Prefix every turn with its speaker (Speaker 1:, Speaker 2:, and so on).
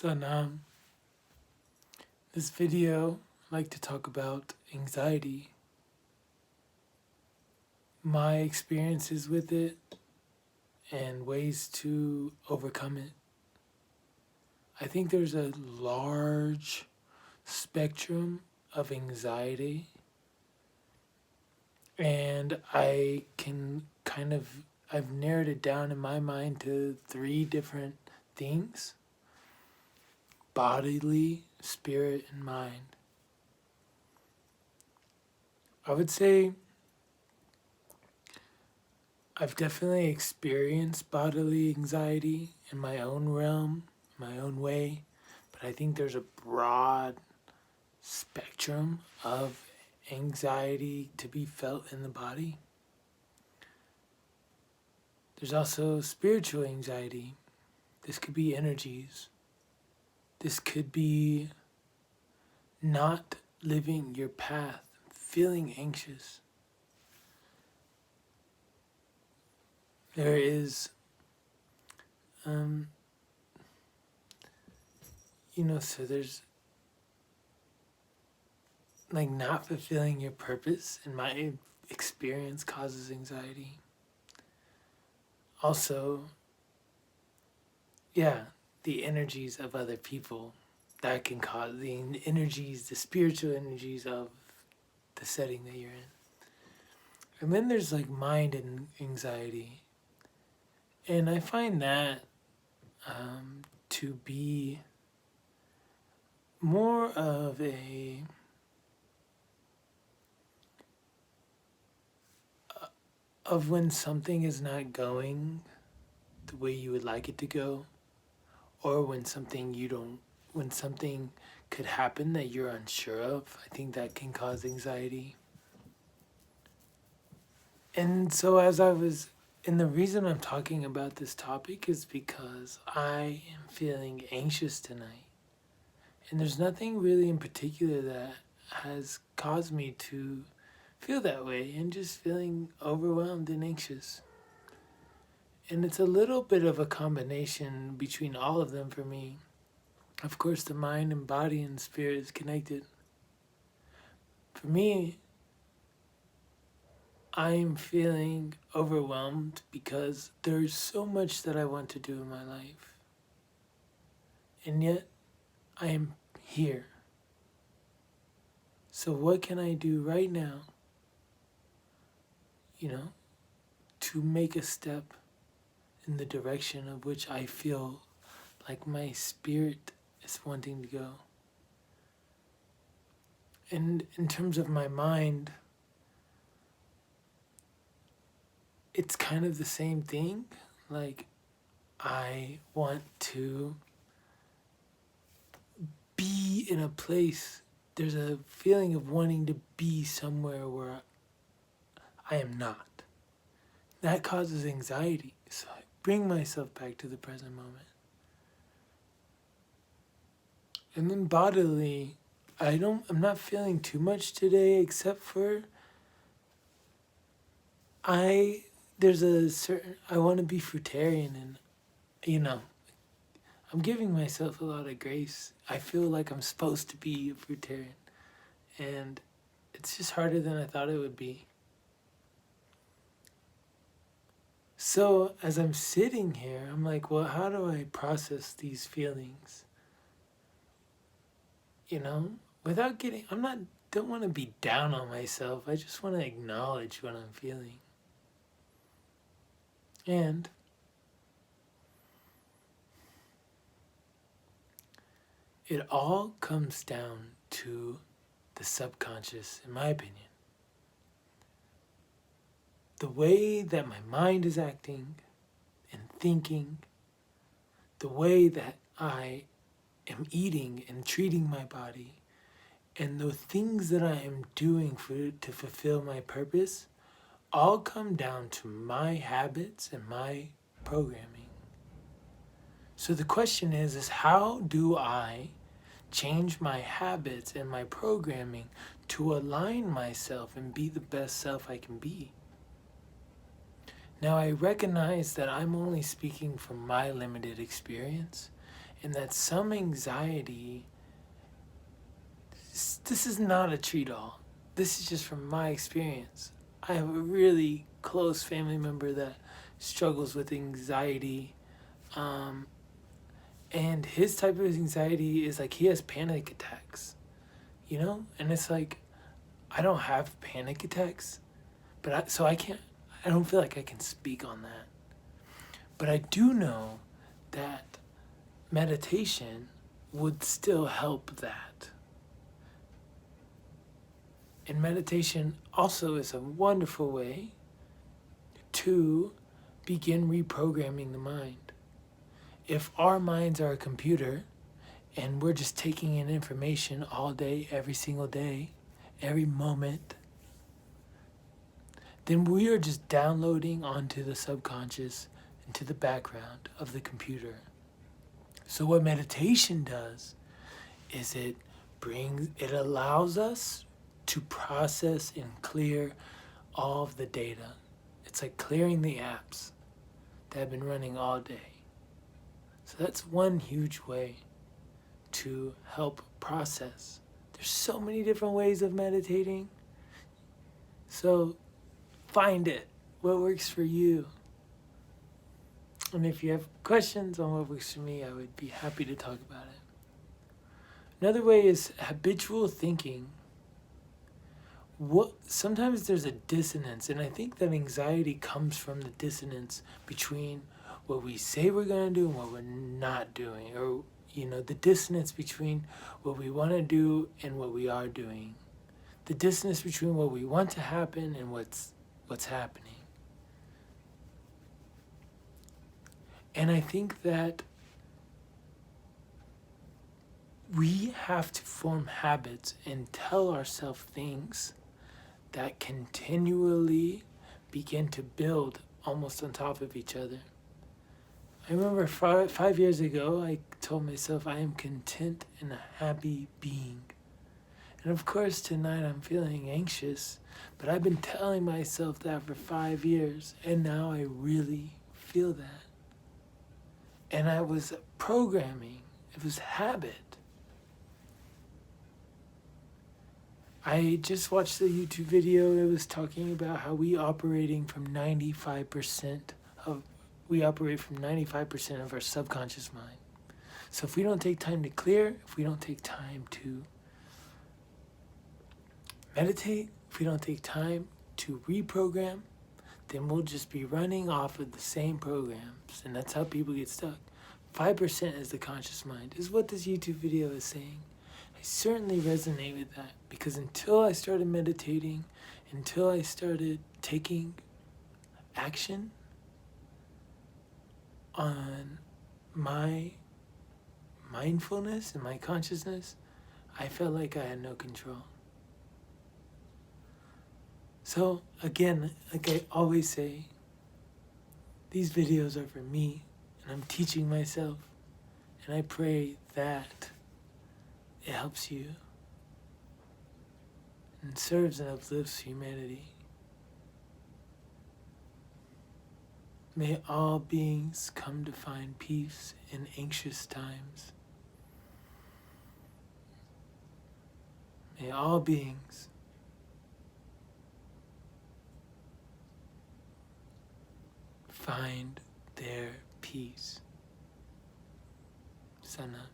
Speaker 1: So now, this video, I'd like to talk about anxiety, my experiences with it, and ways to overcome it. I think there's a large spectrum of anxiety, and I've narrowed it down in my mind to three different things: bodily, spirit, and mind. I would say I've definitely experienced bodily anxiety in my own realm, my own way, but I think there's a broad spectrum of anxiety to be felt in the body. There's also spiritual anxiety. This could be energies. This could be not living your path, feeling anxious. There is, so there's like not fulfilling your purpose, in my experience, causes anxiety. Also, the energies of other people that can cause the spiritual energies of the setting that you're in. And then there's like mind and anxiety. And I find that to be more of when something is not going the way you would like it to go, or when something could happen that you're unsure of. I think that can cause anxiety. And so and the reason I'm talking about this topic is because I am feeling anxious tonight. And there's nothing really in particular that has caused me to feel that way, and just feeling overwhelmed and anxious. And it's a little bit of a combination between all of them for me. Of course, the mind and body and spirit is connected. For me, I am feeling overwhelmed because there's so much that I want to do in my life. And yet, I am here. So what can I do right now, to make a step in the direction of which I feel like my spirit is wanting to go? And in terms of my mind, it's kind of the same thing. Like, I want to be in a place. There's a feeling of wanting to be somewhere where I am not. That causes anxiety. So I bring myself back to the present moment. And then bodily, I'm not feeling too much today, except for I want to be fruitarian, and I'm giving myself a lot of grace. I feel like I'm supposed to be a fruitarian, and it's just harder than I thought it would be. So as I'm sitting here, I'm like, well, how do I process these feelings? Without don't want to be down on myself. I just want to acknowledge what I'm feeling. And it all comes down to the subconscious, in my opinion. The way that my mind is acting and thinking, the way that I am eating and treating my body, and the things that I am doing to fulfill my purpose, all come down to my habits and my programming. So the question is how do I change my habits and my programming to align myself and be the best self I can be? Now, I recognize that I'm only speaking from my limited experience, and that some anxiety, this is not a treat-all. This is just from my experience. I have a really close family member that struggles with anxiety, and his type of anxiety is like he has panic attacks, and it's like I don't have panic attacks, but I don't feel like I can speak on that. But I do know that meditation would still help that. And meditation also is a wonderful way to begin reprogramming the mind. If our minds are a computer and we're just taking in information all day, every single day, every moment, then we are just downloading onto the subconscious, into the background of the computer. So what meditation does is it allows us to process and clear all of the data. It's like clearing the apps that have been running all day. So that's one huge way to help process. There's so many different ways of meditating. So find it, what works for you. And if you have questions on what works for me, I would be happy to talk about it. Another way is habitual thinking. Sometimes there's a dissonance, and I think that anxiety comes from the dissonance between what we say we're going to do and what we're not doing, or the dissonance between what we want to do and what we are doing, the dissonance between what we want to happen and what's happening. And I think that we have to form habits and tell ourselves things that continually begin to build almost on top of each other. I remember 5 years ago, I told myself I am content and a happy being. And of course, tonight I'm feeling anxious, but I've been telling myself that for 5 years, and now I really feel that. And I was programming, it was habit. I just watched the YouTube video. It was talking about how we operate from 95% of our subconscious mind. So if we don't take time to clear, if we don't take time to meditate, if we don't take time to reprogram, then we'll just be running off of the same programs. And that's how people get stuck. 5% is the conscious mind, is what this YouTube video is saying. I certainly resonate with that, because until I started meditating, until I started taking action on my mindfulness and my consciousness, I felt like I had no control. So again, like I always say, these videos are for me, and I'm teaching myself, and I pray that it helps you and serves and uplifts humanity. May all beings come to find peace in anxious times. May all beings find their peace. Sana.